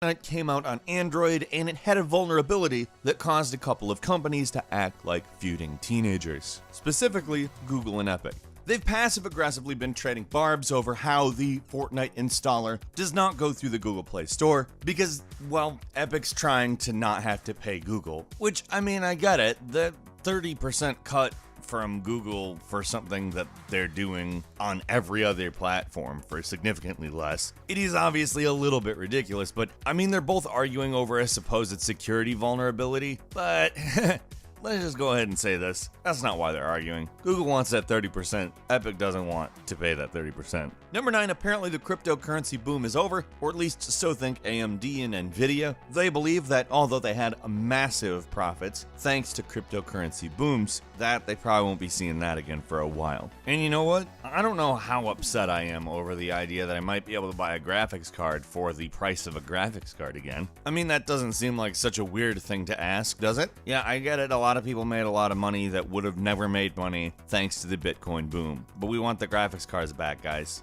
It came out on Android, and it had a vulnerability that caused a couple of companies to act like feuding teenagers, specifically Google and Epic. They've passive-aggressively been trading barbs over how the Fortnite installer does not go through the Google Play Store because, well, Epic's trying to not have to pay Google. Which, I mean, I get it. The 30% cut from Google for something that they're doing on every other platform for significantly less. It is obviously a little bit ridiculous, but I mean, they're both arguing over a supposed security vulnerability, but let's just go ahead and say this. That's not why they're arguing. Google wants that 30%. Epic doesn't want to pay that 30%. Number 9, apparently the cryptocurrency boom is over, or at least so think AMD and Nvidia. They believe that although they had massive profits thanks to cryptocurrency booms, that they probably won't be seeing that again for a while. And you know what? I don't know how upset I am over the idea that I might be able to buy a graphics card for the price of a graphics card again. I mean, that doesn't seem like such a weird thing to ask, does it? Yeah, I get it. A lot of people made a lot of money that would have never made money thanks to the Bitcoin boom. But we want the graphics cards back, guys.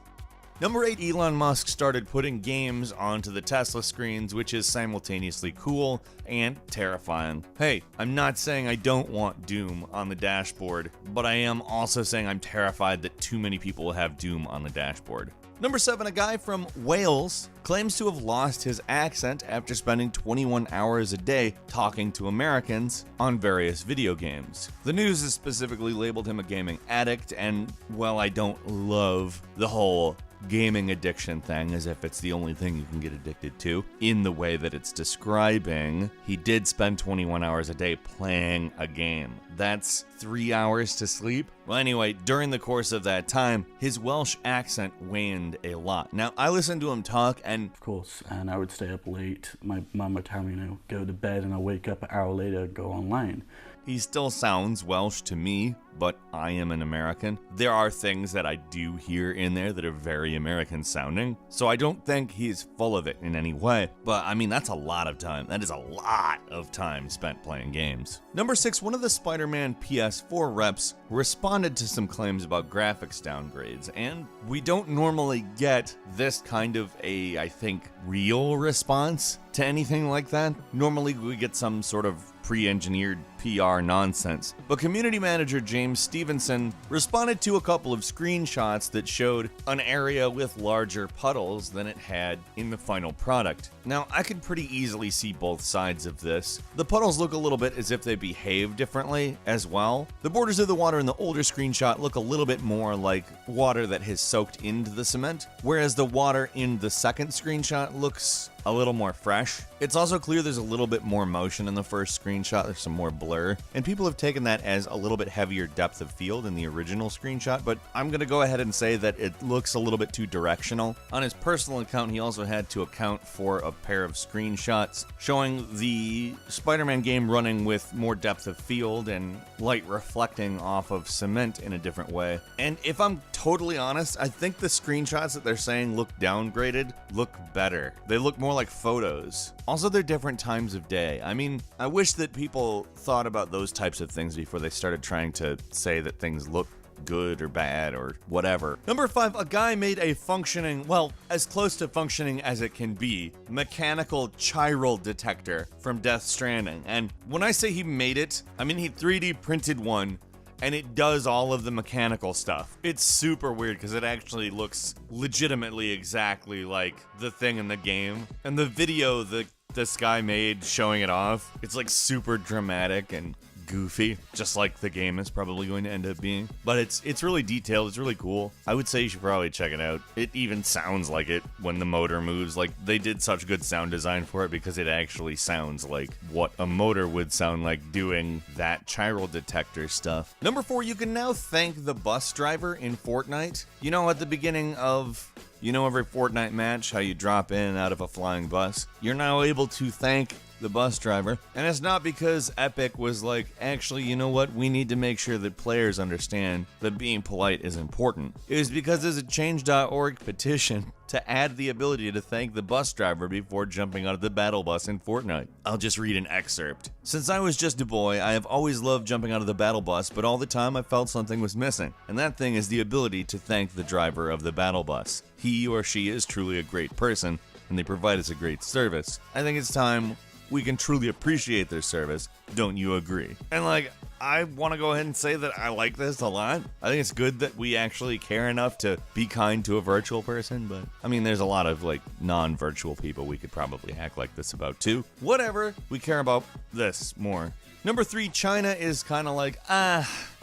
Number 8, Elon Musk started putting games onto the Tesla screens, which is simultaneously cool and terrifying. Hey, I'm not saying I don't want Doom on the dashboard, but I am also saying I'm terrified that too many people have Doom on the dashboard. Number 7, a guy from Wales claims to have lost his accent after spending 21 hours a day talking to Americans on various video games. The news has specifically labeled him a gaming addict, and, well, I don't love the whole gaming addiction thing as if it's the only thing you can get addicted to. In the way that it's describing, he did spend 21 hours a day playing a game. That's 3 hours to sleep? Well, anyway, during the course of that time, his Welsh accent waned a lot. Now, I listened to him talk and... Of course, and I would stay up late. My mum would tell me, go to bed, and I'll wake up an hour later and go online. He still sounds Welsh to me, but I am an American. There are things that I do hear in there that are very American sounding, so I don't think he's full of it in any way. But I mean, that's a lot of time. That is a lot of time spent playing games. Number 6, one of the Spider-Man PS4 reps responded to some claims about graphics downgrades, and we don't normally get this kind of a, I think, real response to anything like that. Normally we get some sort of pre-engineered PR nonsense. But community manager James Stevenson responded to a couple of screenshots that showed an area with larger puddles than it had in the final product. Now, I could pretty easily see both sides of this. The puddles look a little bit as if they behave differently as well. The borders of the water in the older screenshot look a little bit more like water that has soaked into the cement, whereas the water in the second screenshot looks a little more fresh. It's also clear there's a little bit more motion in the first screenshot, there's some more blur, and people have taken that as a little bit heavier depth of field in the original screenshot, but I'm gonna go ahead and say that it looks a little bit too directional. On his personal account, he also had to account for a pair of screenshots showing the Spider-Man game running with more depth of field and light reflecting off of cement in a different way. And if I'm totally honest, I think the screenshots that they're saying look downgraded look better. They look more like photos. Also, they're different times of day. I mean, I wish that people thought about those types of things before they started trying to say that things look good or bad or whatever. Number 5, a guy made a functioning, well, as close to functioning as it can be, mechanical chiral detector from Death Stranding. And when I say he made it, I mean he 3D printed one, and it does all of the mechanical stuff. It's super weird because it actually looks legitimately exactly like the thing in the game. And the video that this guy made showing it off, it's like super dramatic and goofy, just like the game is probably going to end up being. But it's really detailed, it's really cool. I would say you should probably check it out. It even sounds like it when the motor moves. Like, they did such good sound design for it because it actually sounds like what a motor would sound like doing that chiral detector stuff. Number 4, you can now thank the bus driver in Fortnite. You know, at the beginning of every Fortnite match, how you drop in and out of a flying bus? You're now able to thank the bus driver. And it's not because Epic was like, actually, you know what? We need to make sure that players understand that being polite is important. It was because there's a change.org petition to add the ability to thank the bus driver before jumping out of the battle bus in Fortnite. I'll just read an excerpt. Since I was just a boy, I have always loved jumping out of the battle bus, but all the time I felt something was missing. And that thing is the ability to thank the driver of the battle bus. He or she is truly a great person, and they provide us a great service. I think it's time we can truly appreciate their service. Don't you agree? And like, I want to go ahead and say that I like this a lot. I think it's good that we actually care enough to be kind to a virtual person, but I mean, there's a lot of like non-virtual people we could probably act like this about too. Whatever, we care about this more. Number 3, China is kind of like,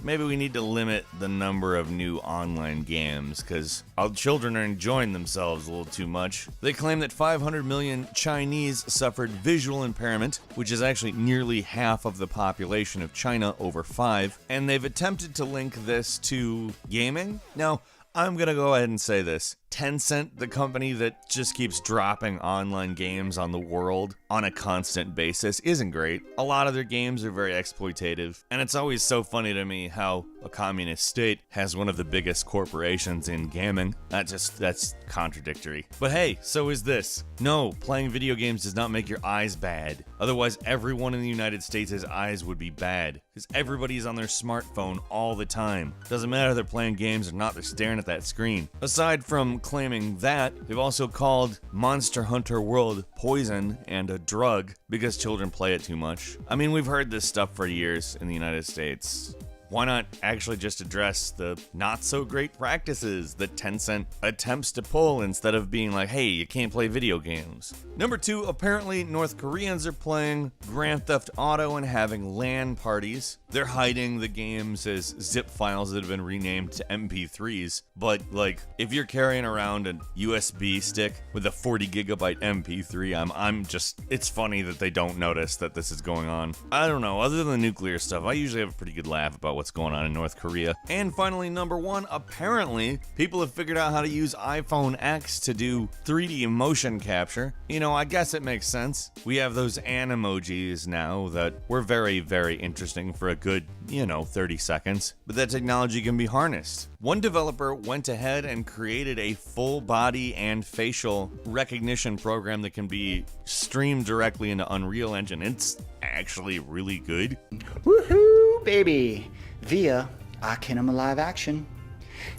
maybe we need to limit the number of new online games because our children are enjoying themselves a little too much. They claim that 500 million Chinese suffered visual impairment, which is actually nearly half of the population of China over 5, and they've attempted to link this to gaming. Now, I'm gonna go ahead and say this. Tencent, the company that just keeps dropping online games on the world on a constant basis, isn't great. A lot of their games are very exploitative, and it's always so funny to me how a communist state has one of the biggest corporations in gaming. That's contradictory. But hey, so is this. No, playing video games does not make your eyes bad. Otherwise, everyone in the United States' eyes would be bad, because everybody's on their smartphone all the time. Doesn't matter if they're playing games or not, they're staring at that screen. Aside from claiming that, they've also called Monster Hunter World poison and a drug because children play it too much. I mean, we've heard this stuff for years in the United States. Why not actually just address the not so great practices that Tencent attempts to pull instead of being like, hey, you can't play video games? Number 2, apparently North Koreans are playing Grand Theft Auto and having LAN parties. They're hiding the games as zip files that have been renamed to MP3s. But like, if you're carrying around a USB stick with a 40 gigabyte MP3, I'm just, it's funny that they don't notice that this is going on. I don't know, other than the nuclear stuff, I usually have a pretty good laugh about what's going on in North Korea. And finally, number 1, apparently people have figured out how to use iPhone X to do 3D motion capture. You know, I guess it makes sense. We have those animojis now that were very, very interesting for a good, 30 seconds. But that technology can be harnessed. One developer went ahead and created a full body and facial recognition program that can be streamed directly into Unreal Engine. It's actually really good. Woohoo, baby! Via iKinema Live Action.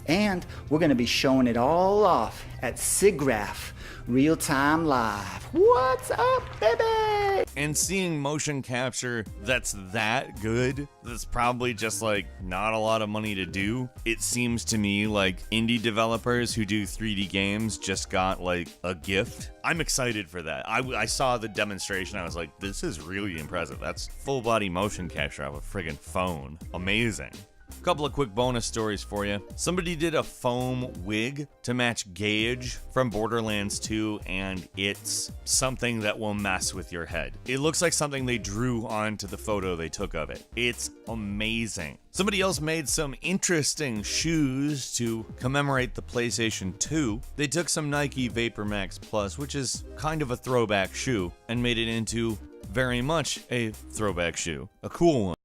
And we're going to be showing it all off at SIGGRAPH Real Time Live. What's up, baby? And seeing motion capture that's that good, that's probably just like not a lot of money to do. It seems to me like indie developers who do 3D games just got like a gift. I'm excited for that. I saw the demonstration. I was like, this is really impressive. That's full body motion capture of a friggin' phone. Amazing. A couple of quick bonus stories for you. Somebody did a foam wig to match Gage from Borderlands 2, and it's something that will mess with your head. It looks like something they drew onto the photo they took of it. It's amazing. Somebody else made some interesting shoes to commemorate the PlayStation 2. They took some Nike Vapor Max Plus, which is kind of a throwback shoe, and made it into very much a throwback shoe. A cool one.